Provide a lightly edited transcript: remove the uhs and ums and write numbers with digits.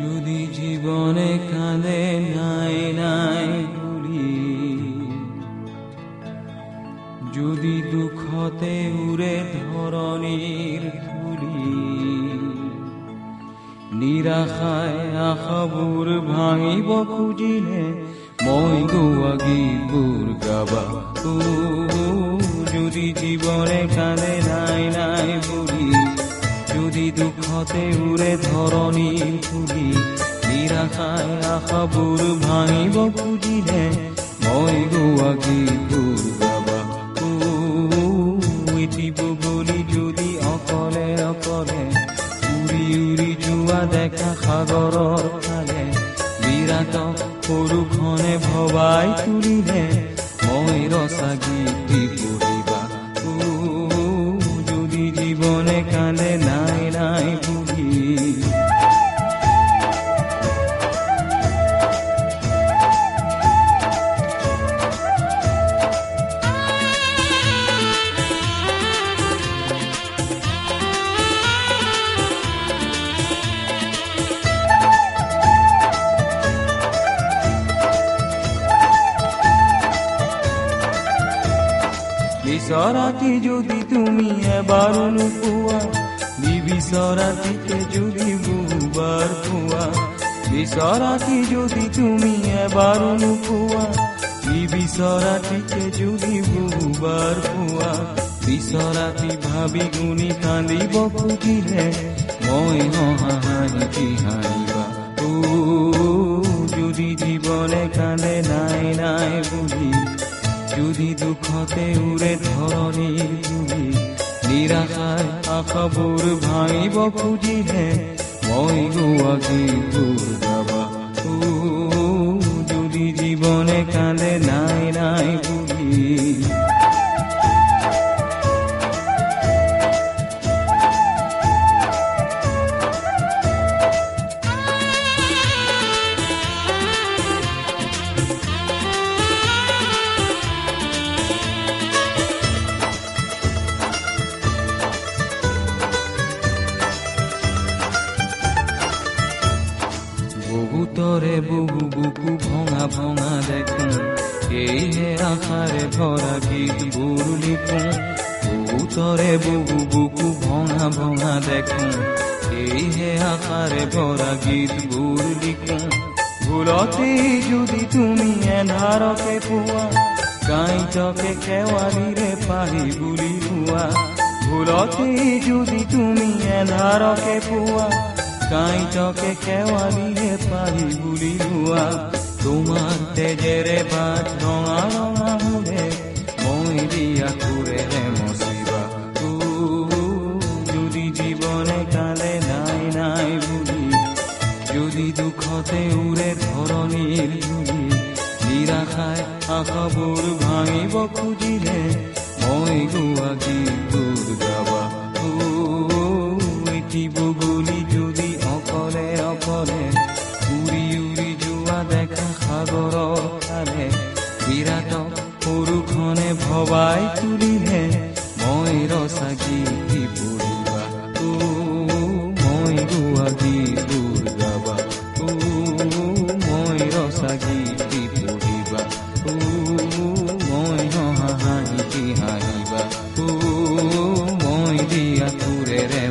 যদি জীবনে কাঁদে নাই নাই ভুলি, যদি দুখতে উড়ে ধৰণীৰ ধুলি, নিৰাশায় আশাবোৰ ভাঙিব খুজিলে মই গোৱা গীতবোৰ গাবা। যদি জীবনে কাঁদে নাই নাই ভুলি, যদি দুখতে উড়ে ধরণীর ধুলি, নিরাশায় আশাবোৰ ভাঙিব খুজিলে মই গোৱা গীতবোৰ গাবা। এটি বগলী যদি অকলে অকলে উৰি উৰি যোৱা দেখা সাগৰৰ ফালে, বিৰাট সৰুখনে ভবাই তুলিলে মই ৰচা গীতি পঢ়িবা। যদি জীবনে কান্দে নাই নাই ভুলি, বিচৰাটি যদি তুমি এবাৰো নোপোৱা, নিবিচৰাটিকে যদি বহুবাৰ পোৱা। বিচৰাটি যদি তুমি এবাৰো নোপোৱা, নিবিচৰাটিকে যদি বহুবাৰ পোৱা। বিচৰাটি ভাবি গুণি কান্দিব খুজিলে মই হাঁহি হাঁহিবা। যদি জীবনে কান্দে নাই নাই বুলি, যদি দুখতে উড়ে ধরণীর ধুলি, নিরাশায় আশাবোৰ ভাঙিব খুজিলে মই গোৱা গীতবোৰ গাবা। যদি জীবনে কান্দে নাই নাই বুলি, বহুতৰে বহু বুকু ভঙা ভঙা দেখো, এইহে আশাৰে ভৰা গীতবোৰ লিখো। বহুতৰে বহু বুকু ভঙা ভঙা দেখো, এইহে আশাৰে ভৰা গীতবোৰ লিখো। ভুলতে যদি তুমি এন্ধাৰকে পোৱা, কাঁইটকে শেৱালিৰে পাহি বুলি কোৱা। ভুলতে যদি তুমি এন্ধাৰকে পোৱা, কাঁইটকে শেৱালিৰে পাহি বুলি কোৱা। তোমাৰ তেজেৰে বাট ৰঙা ৰঙা হ'লে মই দিয়া সুৰেৰে মচিবা। যদি জীবনে কান্দে নাই নাই বুলি, যদি দুখতে উড়ে ধরণীর ধুলি, নিরাশায় আশাবোৰ ভাঙিব খুজিলে মই গোৱা গীতবোৰ গাবা। এটি বগলী যদি অকলে অকলে উৰি উৰি যোৱা দেখা সাগৰৰ ফালে, বিৰাট সৰুখনে ভবাই তুলিলে মই ৰচা গীতি পঢ়িবা। মই গোৱা গীতবোৰ গাবা। মই ৰচা গীতি পঢ়িবা। মই হাঁহি হাঁহিবা। মই দিয়া সুৰেৰে